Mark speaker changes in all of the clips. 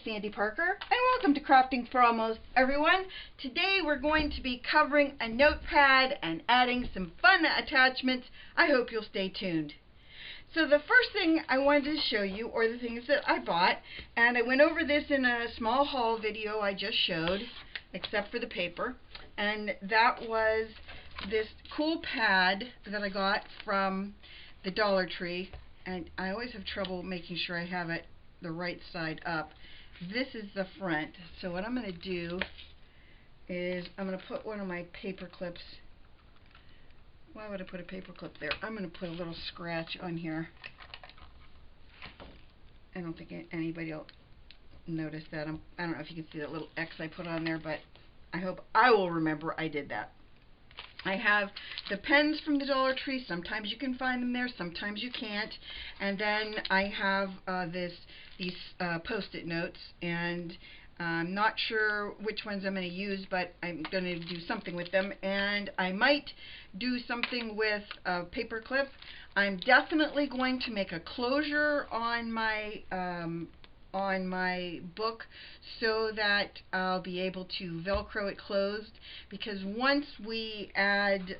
Speaker 1: Sandy Parker, and welcome to Crafting for Almost Everyone. Today we're going to be covering a notepad and adding some fun attachments. I hope you'll stay tuned. So the first thing I wanted to show you are the things that I bought, and I went over this in a small haul video I just showed, except for the paper, and that was this cool pad that I got from the Dollar Tree, and I always have trouble making sure I have it the right side up. This is the front. So what I'm going to do is I'm going to put one of my paper clips. Why would I put a paper clip there? I'm going to put a little scratch on here. I don't think anybody will notice that. I don't know if you can see that little X I put on there, but I hope I will remember I did that. I have the pens from the Dollar Tree. Sometimes you can find them there, sometimes you can't. And then I have these Post-it notes, and I'm not sure which ones I'm going to use, but I'm going to do something with them. And I might do something with a paper clip. I'm definitely going to make a closure on my book so that I'll be able to Velcro it closed, because once we add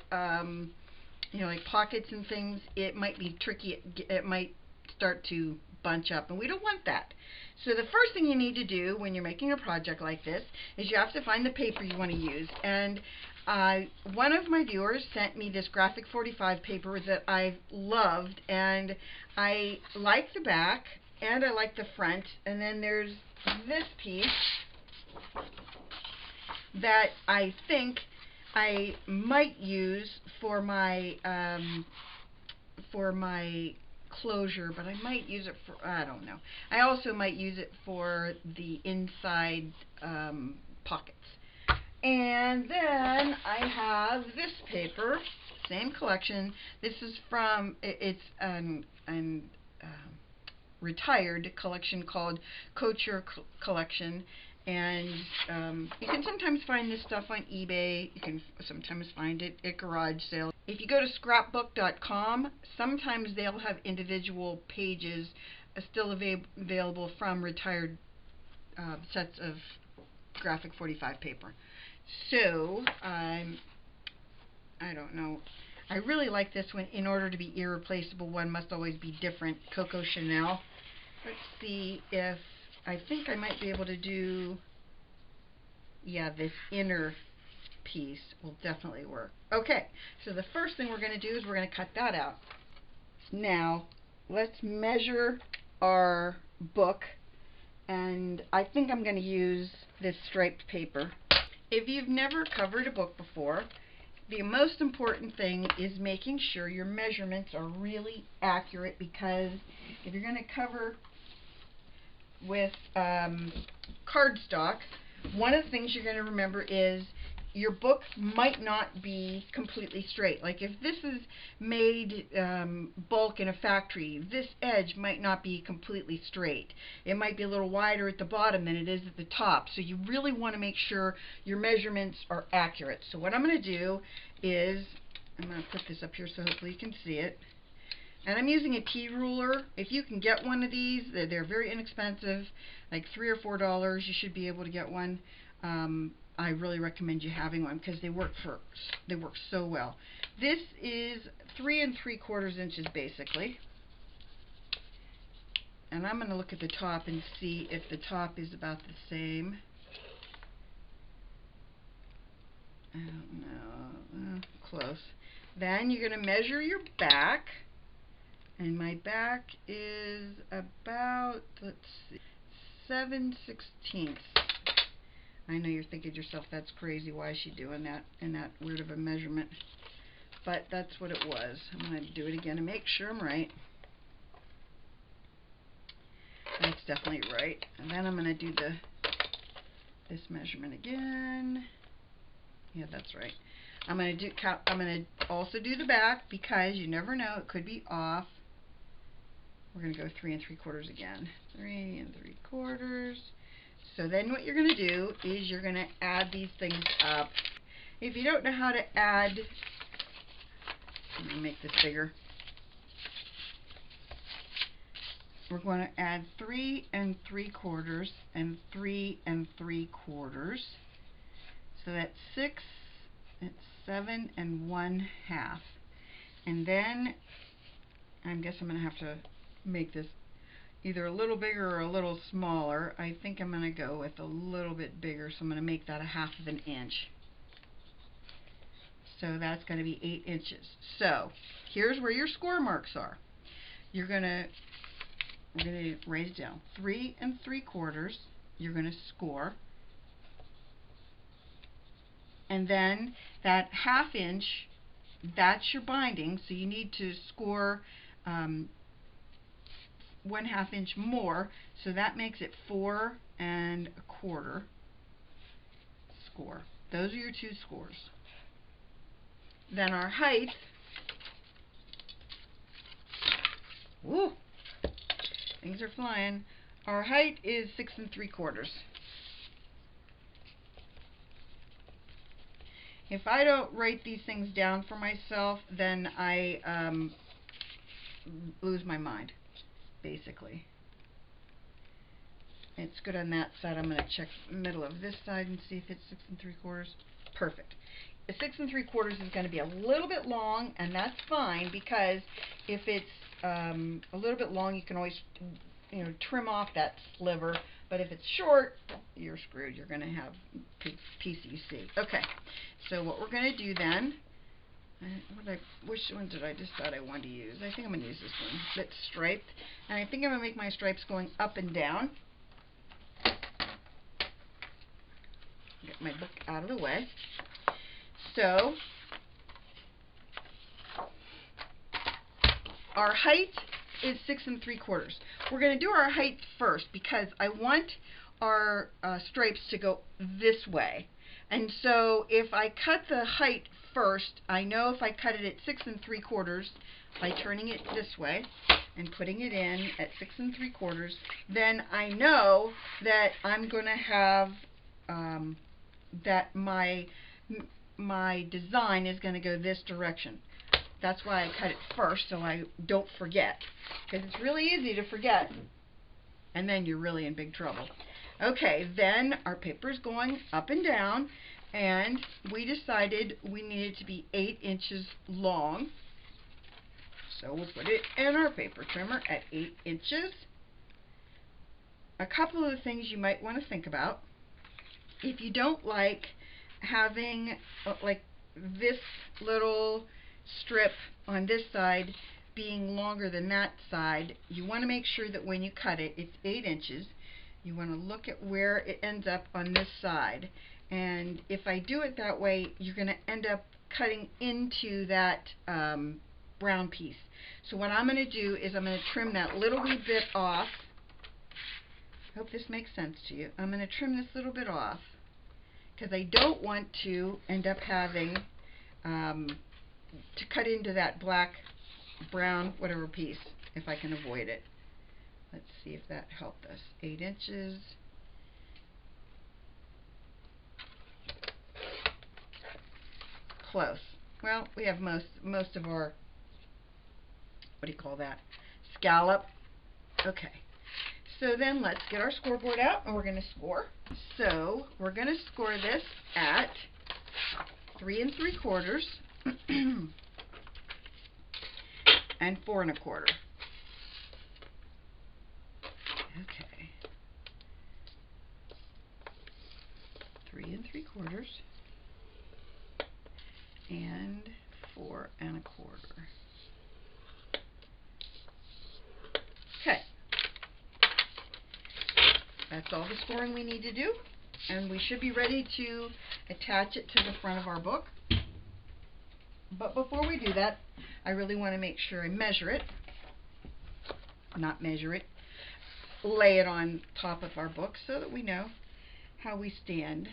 Speaker 1: like pockets and things, it might be tricky. It might start to bunch up, and we don't want that. So the first thing you need to do when you're making a project like this is you have to find the paper you want to use. And one of my viewers sent me this graphic 45 paper that I've loved, and I like the back and I like the front. And then there's this piece that I think I might use for my closure, but I might use it for, I don't know. I also might use it for the inside pockets. And then I have this paper, same collection. This is from, it's an retired collection called Coco Collection, and you can sometimes find this stuff on eBay. You can sometimes find it at garage sales. If you go to scrapbook.com, sometimes they'll have individual pages still available from retired sets of graphic 45 paper. So I don't know. I really like this one. In order to be irreplaceable, one must always be different. Coco Chanel. Let's see if, I think I might be able to do, yeah, this inner piece will definitely work. Okay, so the first thing we're going to do is we're going to cut that out. Now, let's measure our book, and I think I'm going to use this striped paper. If you've never covered a book before, the most important thing is making sure your measurements are really accurate, because if you're going to cover with cardstock, one of the things you're going to remember is your book might not be completely straight. Like if this is made bulk in a factory, this edge might not be completely straight. It might be a little wider at the bottom than it is at the top. So you really want to make sure your measurements are accurate. So what I'm going to do is, I'm going to put this up here so hopefully you can see it. And I'm using a T-ruler. If you can get one of these, they're very inexpensive, like $3 or $4. You should be able to get one. I really recommend you having one, because they work so well. This is 3 3/4 inches basically. And I'm going to look at the top and see if the top is about the same. I don't know. Close. Then you're going to measure your back. And my back is about, let's see, 7/16. I know you're thinking to yourself, that's crazy. Why is she doing that in that weird of a measurement? But that's what it was. I'm going to do it again and make sure I'm right. That's definitely right. And then I'm going to do this measurement again. Yeah, that's right. I'm going to also do the back, because you never know, it could be off. We're going to go 3 3/4 again. 3 3/4. So then what you're going to do is you're going to add these things up. If you don't know how to add, I'm going to make this bigger. we're going to add 3 3/4 and 3 3/4. So that's 6, it's 7 1/2. And then I guess I'm going to have to make this either a little bigger or a little smaller. I think I'm going to go with a little bit bigger, so I'm going to make that a 1/2 inch. So that's going to be 8 inches. So here's where your score marks are. We're going to raise it down. 3 3/4. You're going to score. And then that 1/2 inch, that's your binding, so you need to score 1/2 inch more, so that makes it 4 1/4 score. Those are your two scores. Then our height, woo, things are flying. Our height is 6 3/4. If I don't write these things down for myself, then I lose my mind, basically. It's good on that side. I'm going to check the middle of this side and see if it's 6 3/4. Perfect. The 6 3/4 is going to be a little bit long, and that's fine, because if it's a little bit long, you can always, trim off that sliver. But if it's short, you're screwed. You're going to have PCC. Okay, so what we're going to do then, which one did I decide I wanted to use? I think I'm going to use this one. That's striped. And I think I'm going to make my stripes going up and down. Get my book out of the way. So, our height is 6 3/4. We're going to do our height first because I want our stripes to go this way. And so if I cut the height first, I know if I cut it at 6 3/4 by turning it this way and putting it in at 6 3/4, then I know that I'm going to have that my design is going to go this direction. That's why I cut it first, so I don't forget. Because it's really easy to forget, and then you're really in big trouble. Okay, then our paper is going up and down, and we decided we needed to be 8 inches long. So we'll put it in our paper trimmer at 8 inches. A couple of the things you might want to think about. If you don't like having like this little strip on this side being longer than that side, you want to make sure that when you cut it, it's 8 inches. You want to look at where it ends up on this side. And if I do it that way, you're going to end up cutting into that brown piece. So what I'm going to do is I'm going to trim that little wee bit off. I hope this makes sense to you. I'm going to trim this little bit off because I don't want to end up having to cut into that black, brown, whatever piece, if I can avoid it. Let's see if that helped us. 8 inches. Close. Well, we have most of our, what do you call that, scallop. Okay. So then let's get our scoreboard out and we're going to score. So we're going to score this at 3 3/4 and 4 1/4. Okay. 3 3/4 and 4 1/4. Okay. That's all the scoring we need to do, and we should be ready to attach it to the front of our book. But before we do that, I really want to make sure I measure it, not measure it, lay it on top of our book so that we know how we stand.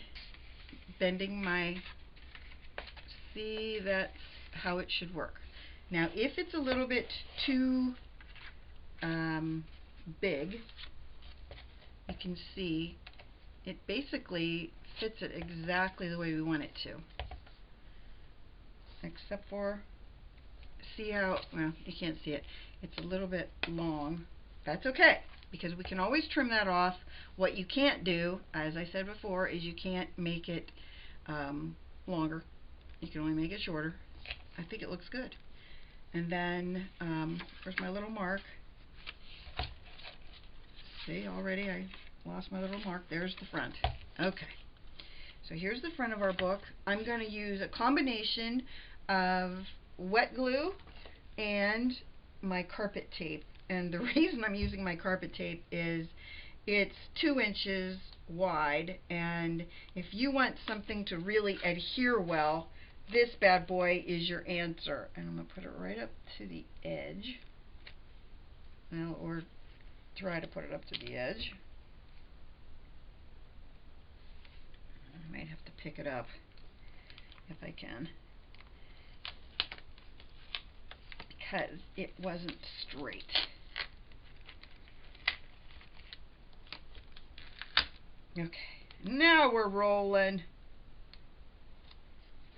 Speaker 1: Bending my, see, that's how it should work. Now if it's a little bit too big, you can see it basically fits it exactly the way we want it to. Except for, see how, well, you can't see it, it's a little bit long. that's okay, because we can always trim that off. What you can't do, as I said before, is you can't make it longer. You can only make it shorter. I think it looks good. And then, where's my little mark? See, already I lost my little mark. There's the front. Okay. So here's the front of our book. I'm going to use a combination of wet glue and my carpet tape. And the reason I'm using my carpet tape is it's 2 inches wide, and if you want something to really adhere well, this bad boy is your answer. And I'm going to put it right up to the edge. Well, or try to put it up to the edge. I might have to pick it up if I can, because it wasn't straight. Okay, now we're rolling.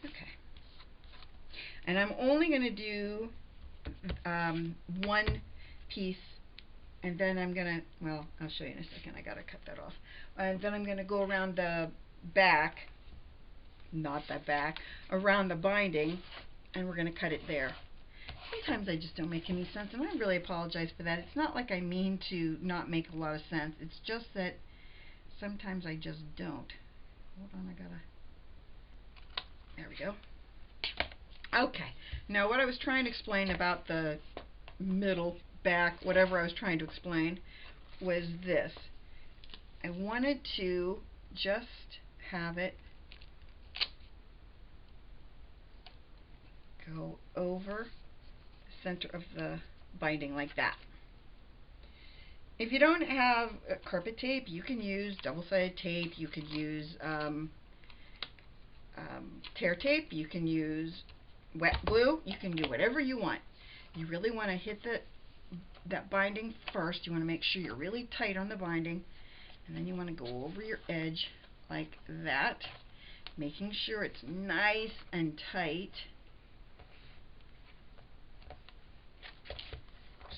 Speaker 1: Okay, and I'm only going to do one piece, and then I'm going to, well, I'll show you in a second. I got to cut that off. And then I'm going to go around the back, not that back, around the binding, and we're going to cut it there. Sometimes I just don't make any sense, and I really apologize for that. It's not like I mean to not make a lot of sense. It's just that sometimes I just don't. Hold on, I gotta... There we go. Okay, now what I was trying to explain about the middle, back, whatever I was trying to explain, was this. I wanted to just have it go over the center of the binding like that. If you don't have carpet tape, you can use double-sided tape, you could use tear tape, you can use wet glue, you can do whatever you want. You really want to hit that binding first. You want to make sure you're really tight on the binding, and then you want to go over your edge like that, making sure it's nice and tight.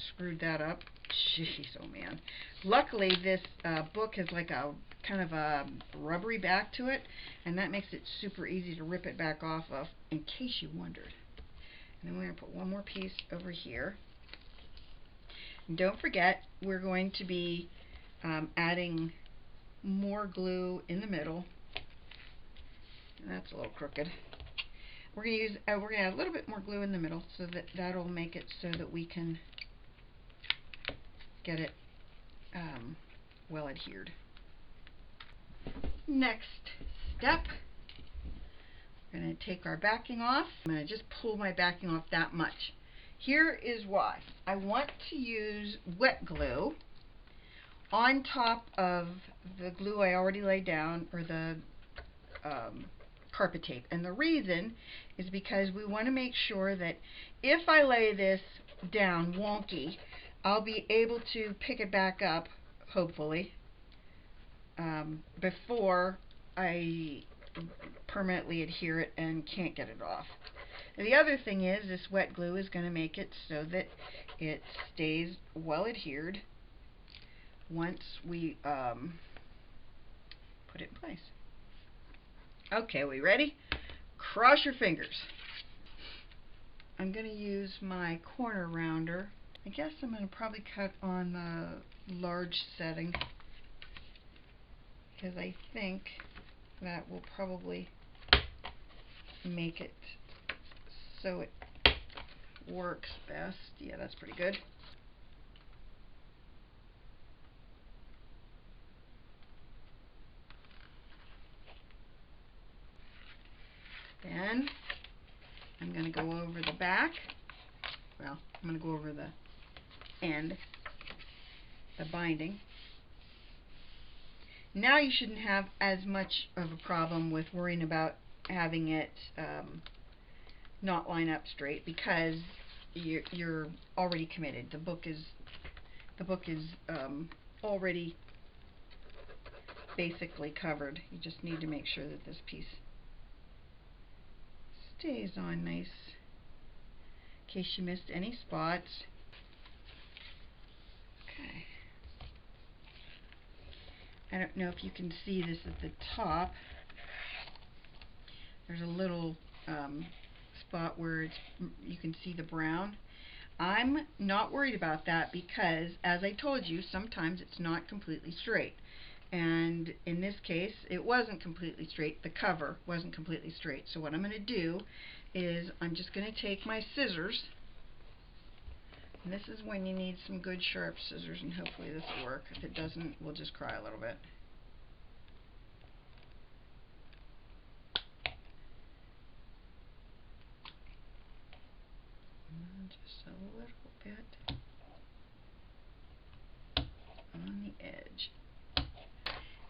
Speaker 1: Screwed that up. Jeez, oh man. Luckily this book has like a kind of a rubbery back to it, and that makes it super easy to rip it back off of, in case you wondered. And then we're going to put one more piece over here. And don't forget, we're going to be adding more glue in the middle. And that's a little crooked. We're going to use we're going to add a little bit more glue in the middle, so that that'll make it so that we can get it well adhered. Next step, we're going to take our backing off. I'm going to just pull my backing off that much. Here is why. I want to use wet glue on top of the glue I already laid down, or the carpet tape. And the reason is because we want to make sure that if I lay this down wonky, I'll be able to pick it back up, hopefully, before I permanently adhere it and can't get it off. And the other thing is, this wet glue is going to make it so that it stays well adhered once we put it in place. Okay, we ready? Cross your fingers. I'm going to use my corner rounder. I guess I'm going to probably cut on the large setting, because I think that will probably make it so it works best. Yeah, that's pretty good. Then I'm going to go over the back. Well, I'm going to go over the end, the binding. Now you shouldn't have as much of a problem with worrying about having it not line up straight, because you're already committed. The book is already basically covered. You just need to make sure that this piece stays on nice, in case you missed any spots. Okay. I don't know if you can see this at the top. There's a little spot where you can see the brown. I'm not worried about that because, as I told you, sometimes it's not completely straight. And in this case, it wasn't completely straight. The cover wasn't completely straight. So what I'm going to do is I'm just going to take my scissors. And this is when you need some good sharp scissors, and hopefully this will work. If it doesn't, we'll just cry a little bit. Just a little bit on the edge.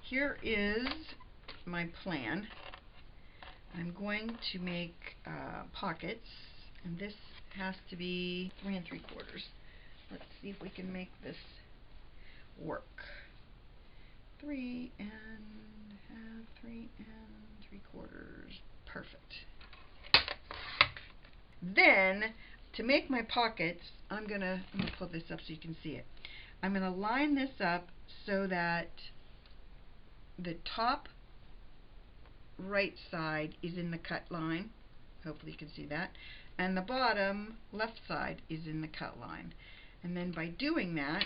Speaker 1: Here is my plan. I'm going to make pockets, and this has to be 3 3/4. Let's see if we can make this work. 3 1/2, 3 3/4. Perfect. Then, to make my pockets, I'm gonna pull this up so you can see it. I'm gonna line this up so that the top right side is in the cut line. Hopefully you can see that. And the bottom left side is in the cut line. And then by doing that,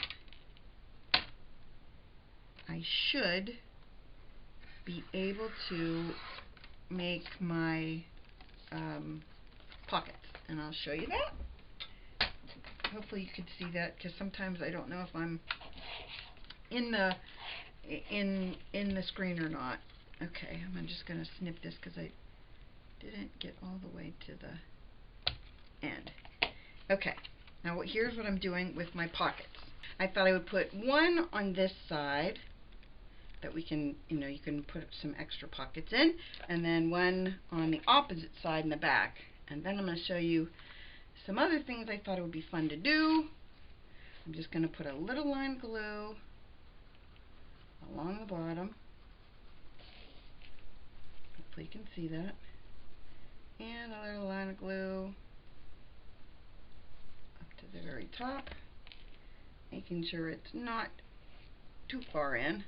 Speaker 1: I should be able to make my pockets. And I'll show you that. Hopefully you can see that, because sometimes I don't know if I'm in the screen or not. Okay, I'm just going to snip this because I didn't get all the way to the end. Okay, now here's what I'm doing with my pockets. I thought I would put one on this side that we can, you can put some extra pockets in, and then one on the opposite side in the back. And then I'm going to show you some other things I thought it would be fun to do. I'm just going to put a little line of glue along the bottom. Hopefully you can see that. And a little line of glue up to the very top, making sure it's not too far in.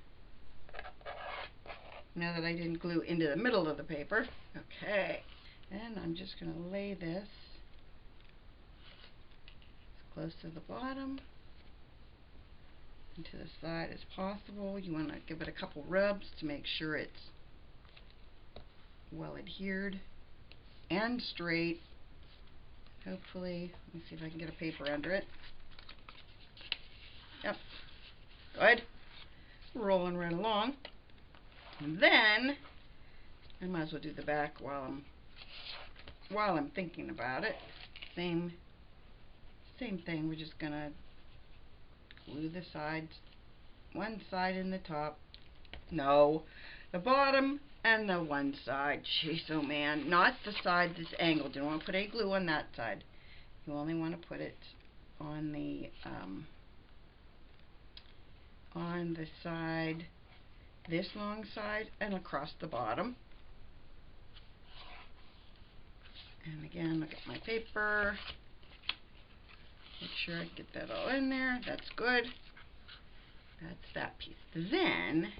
Speaker 1: Now that I didn't glue into the middle of the paper. Okay. And I'm just going to lay this as close to the bottom and to the side as possible. You want to give it a couple rubs to make sure it's well adhered and straight. Hopefully, let me see if I can get a paper under it. Yep. Good. Rolling right along. And then I might as well do the back while I'm thinking about it. Same thing. We're just gonna glue the sides, one side in the top. No, the bottom and the one side. Jeez, oh man, not the side that's angled. You don't want to put any glue on that side. You only want to put it on the side, this long side, and across the bottom. And again, look at my paper. Make sure I get that all in there. That's good. That's that piece. Then,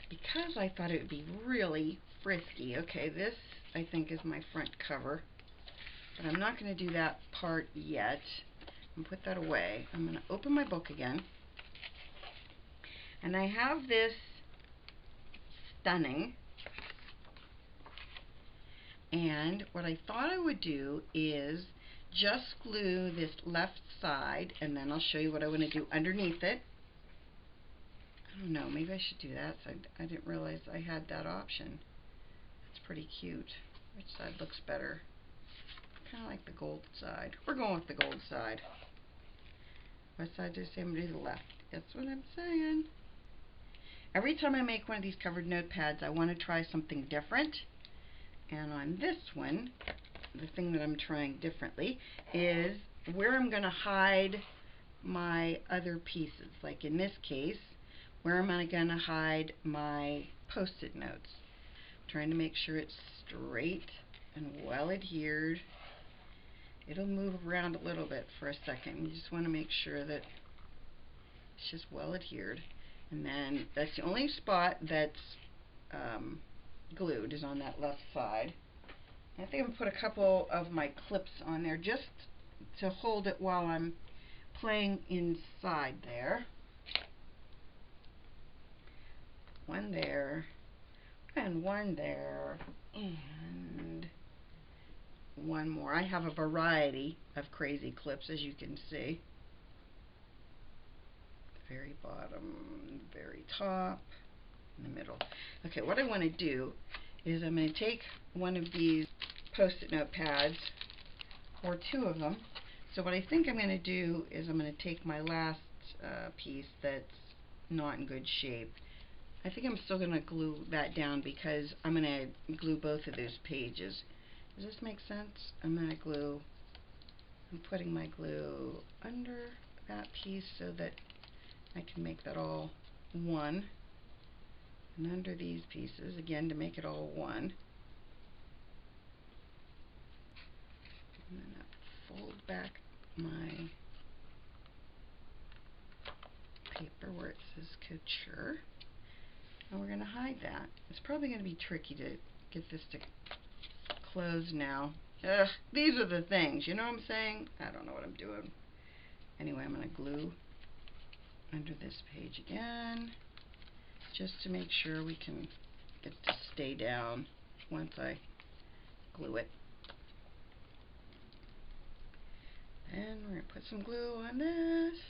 Speaker 1: because I thought it would be really frisky, okay, this I think is my front cover, but I'm not going to do that part yet. I'm going to put that away. I'm going to open my book again, and I have this Stunning, and what I thought I would do is just glue this left side, and then I'll show you what I want to do underneath it. I don't know, maybe I should do that. So I didn't realize I had that option. That's pretty cute. Which side looks better? Kind of like the gold side. We're going with the gold side. What side did I say? I'm going to do the left. That's what I'm saying. Every time I make one of these covered notepads, I want to try something different. And on this one, the thing that I'm trying differently is where I'm going to hide my other pieces. Like in this case, where am I going to hide my Post-it notes? I'm trying to make sure it's straight and well adhered. It'll move around a little bit for a second. You just want to make sure that It's just well adhered. And then that's the only spot that's glued, is on that left side. I think I'm going to put a couple of my clips on there just to hold it while I'm playing inside there. One there, and one there, and one more. I have a variety of crazy clips, as you can see. Very bottom, very top, in the middle. Okay, what I want to do is I'm going to take one of these Post-it note pads, or two of them. So what I think I'm going to do is I'm going to take my last piece that's not in good shape. I think I'm still going to glue that down because I'm going to glue both of those pages. Does this make sense? I'm putting my glue under that piece so that I can make that all one. And under these pieces, again, to make it all one. And then I fold back my paper where it says couture. And we're going to hide that. It's probably going to be tricky to get this to close now. Ugh, these are the things, you know what I'm saying? I don't know what I'm doing. Anyway, I'm going to glue under this page again, just to make sure we can get it to stay down once I glue it. And we're going to put some glue on this.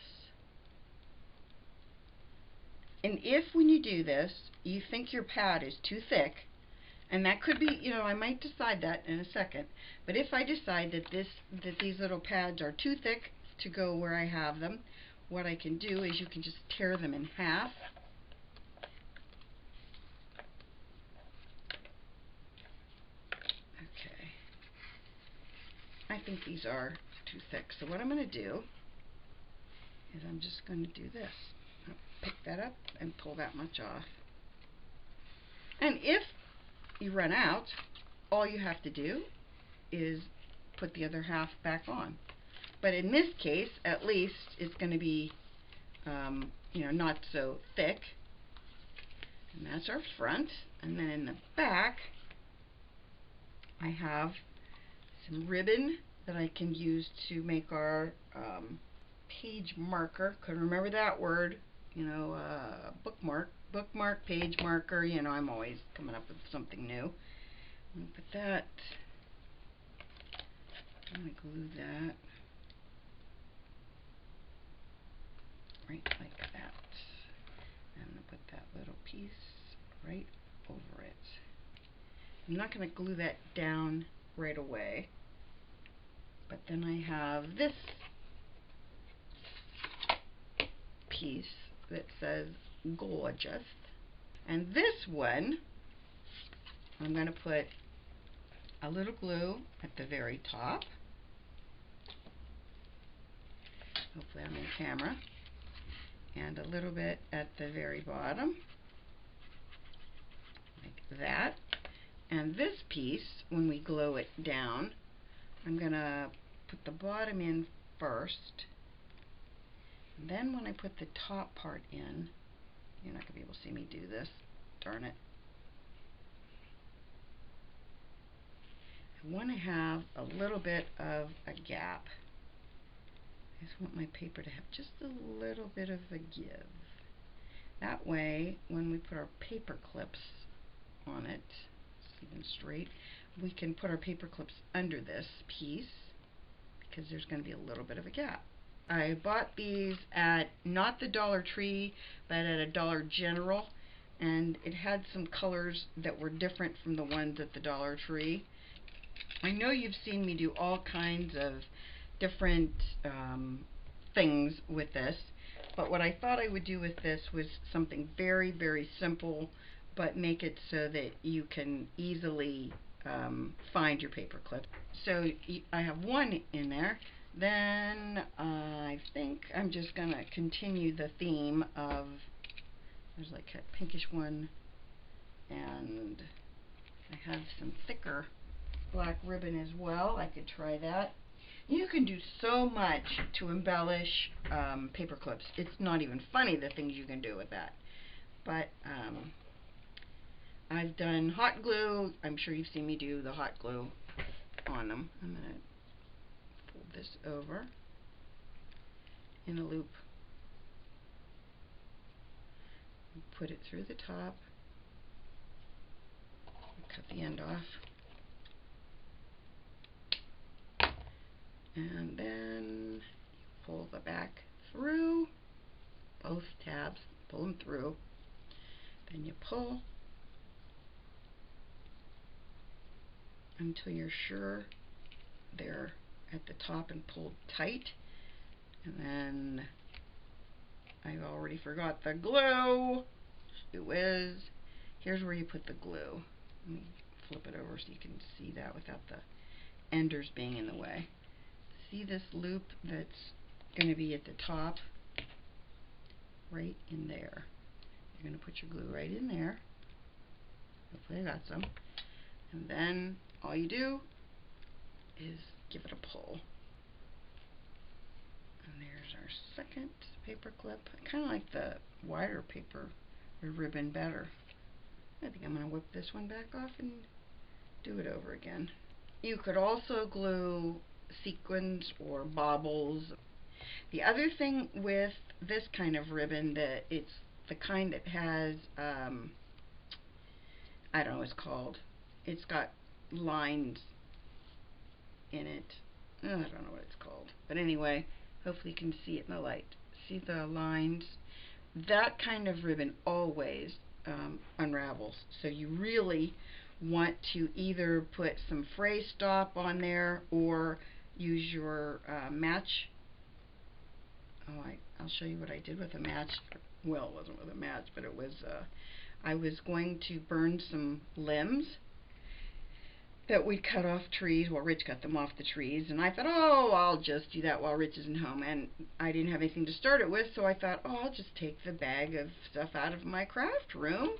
Speaker 1: And if when you do this, you think your pad is too thick, and that could be, you know, I might decide that in a second, but if I decide that these little pads are too thick to go where I have them, what I can do is you can just tear them in half. Okay. I think these are too thick, so what I'm going to do is I'm just going to do this. I'll pick that up and pull that much off. And if you run out, all you have to do is put the other half back on. But in this case, at least, it's going to be, you know, not so thick. And that's our front. And then in the back, I have some ribbon that I can use to make our page marker. Couldn't remember that word. You know, bookmark, page marker. You know, I'm always coming up with something new. I'm going to put that. I'm going to glue that right like that. I'm going to put that little piece right over it. I'm not going to glue that down right away, but then I have this piece that says gorgeous, and this one I'm going to put a little glue at the very top. Hopefully I'm in camera. And a little bit at the very bottom, like that. And this piece, when we glue it down, I'm going to put the bottom in first. And then when I put the top part in, you're not going to be able to see me do this, darn it. I want to have a little bit of a gap. I just want my paper to have just a little bit of a give. That way, when we put our paper clips on it, even straight, we can put our paper clips under this piece because there's going to be a little bit of a gap. I bought these at not the Dollar Tree, but at a Dollar General, and it had some colors that were different from the ones at the Dollar Tree. I know you've seen me do all kinds of different things with this, but what I thought I would do with this was something very, very simple, but make it so that you can easily find your paper clip. So I have one in there. Then I think I'm just going to continue the theme of, there's like a pinkish one, and I have some thicker black ribbon as well. I could try that. You can do so much to embellish paper clips. It's not even funny the things you can do with that. But I've done hot glue. I'm sure you've seen me do the hot glue on them. I'm going to fold this over in a loop. Put it through the top. Cut the end off. And then pull the back through both tabs, pull them through. Then you pull until you're sure they're at the top and pulled tight. And then I already forgot the glue. Here's where you put the glue. Let me flip it over so you can see that without the enders being in the way. See this loop that's going to be at the top? Right in there. You're going to put your glue right in there. Hopefully I got some. And then all you do is give it a pull. And there's our second paper clip. I kind of like the wider paper or ribbon better. I think I'm going to whip this one back off and do it over again. You could also glue sequins or baubles. The other thing with this kind of ribbon, that it's the kind that has, I don't know what it's called. It's got lines in it. I don't know what it's called. But anyway, hopefully you can see it in the light. See the lines? That kind of ribbon always unravels. So you really want to either put some fray stop on there or use your match. Oh, I'll show you what I did with a match. Well, it wasn't with a match, but it was, I was going to burn some limbs that we'd cut off trees. Well, Rich cut them off the trees, and I thought, oh, I'll just do that while Rich isn't home. And I didn't have anything to start it with, so I thought, oh, I'll just take the bag of stuff out of my craft room,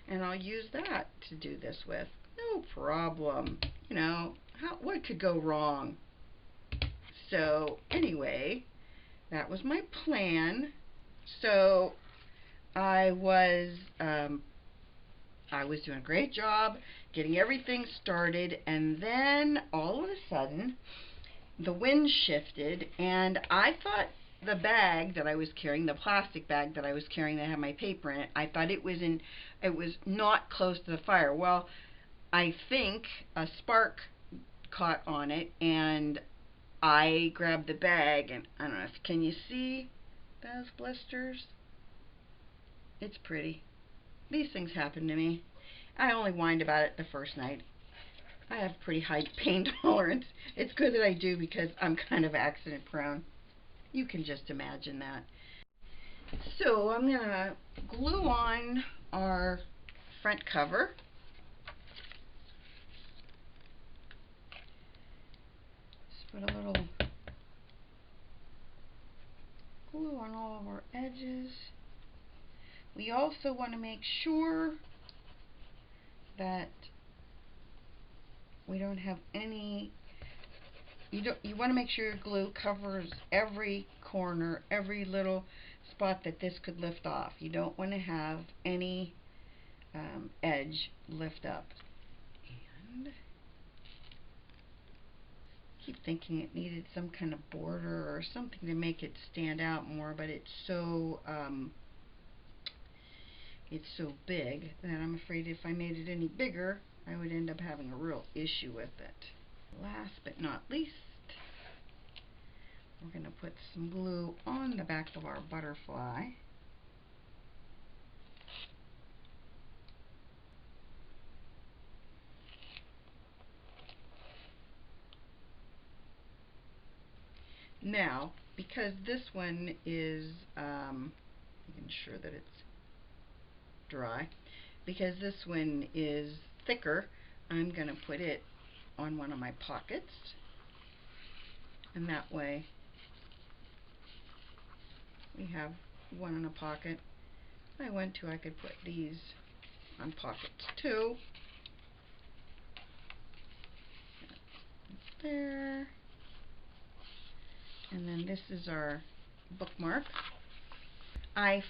Speaker 1: and I'll use that to do this with. No problem. You know, what could go wrong? So, anyway, that was my plan. So, I was doing a great job getting everything started, and then all of a sudden the wind shifted, and I thought the bag that I was carrying, the plastic bag that I was carrying that had my paper in it, I thought it was not close to the fire. Well, I think a spark caught on it, and I grabbed the bag, and I don't know if, can you see those blisters? It's pretty. These things happen to me. I only whined about it the first night. I have pretty high pain tolerance. It's good that I do because I'm kind of accident prone. You can just imagine that. So I'm going to glue on our front cover. Just put a little glue on all of our edges. We also want to make sure that we don't have any, you want to make sure your glue covers every corner, every little spot that this could lift off. You don't want to have any edge lift up. And I keep thinking it needed some kind of border or something to make it stand out more, but it's so big that I'm afraid if I made it any bigger, I would end up having a real issue with it. Last but not least, we're going to put some glue on the back of our butterfly. Now, because this one is, making sure that it's dry, because this one is thicker, I'm going to put it on one of my pockets, and that way we have one in a pocket. If I want to, I could put these on pockets too. There. And then this is our bookmark. I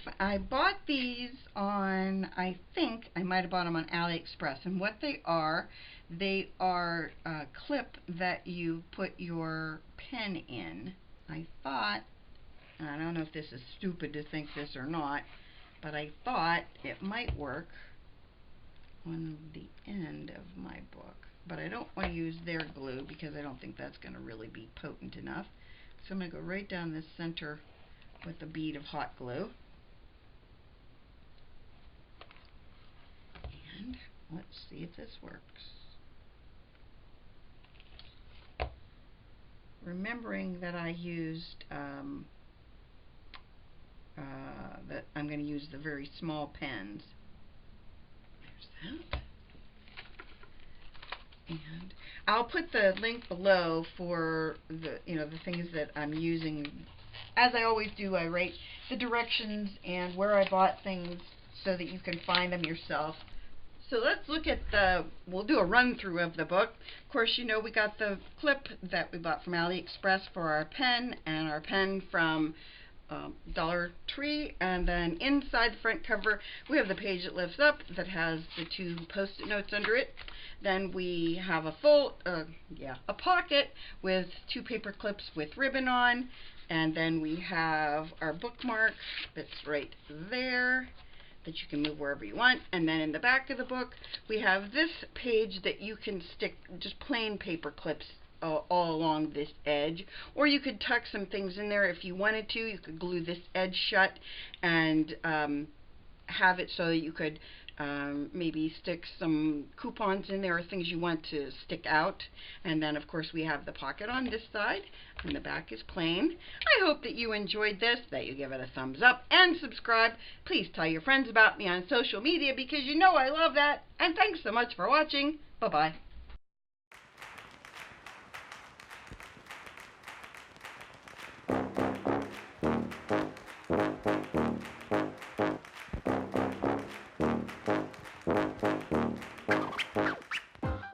Speaker 1: bought these on, I think I might have bought them on AliExpress, and what they are a clip that you put your pen in. I thought, and I don't know if this is stupid to think this or not, but I thought it might work on the end of my book. But I don't want to use their glue because I don't think that's going to really be potent enough. So I'm going to go right down this center with a bead of hot glue. And let's see if this works. Remembering that I used, that I'm going to use the very small pens. There's that. And I'll put the link below for the the things that I'm using. As I always do, I write the directions and where I bought things so that you can find them yourself. So let's look at we'll do a run through of the book. Of course, we got the clip that we bought from AliExpress for our pen, and our pen from Dollar Tree, and then inside the front cover we have the page that lifts up that has the 2 Post-it notes under it. Then we have a a pocket with 2 paper clips with ribbon on, and then we have our bookmark that's right there that you can move wherever you want. And then in the back of the book we have this page that you can stick just plain paper clips all along this edge, or you could tuck some things in there if you wanted to. You could glue this edge shut and have it so that you could maybe stick some coupons in there or things you want to stick out. And then of course we have the pocket on this side, and the back is plain. I hope that you enjoyed this, that you give it a thumbs up and subscribe. Please tell your friends about me on social media because I love that. And thanks so much for watching. Bye bye.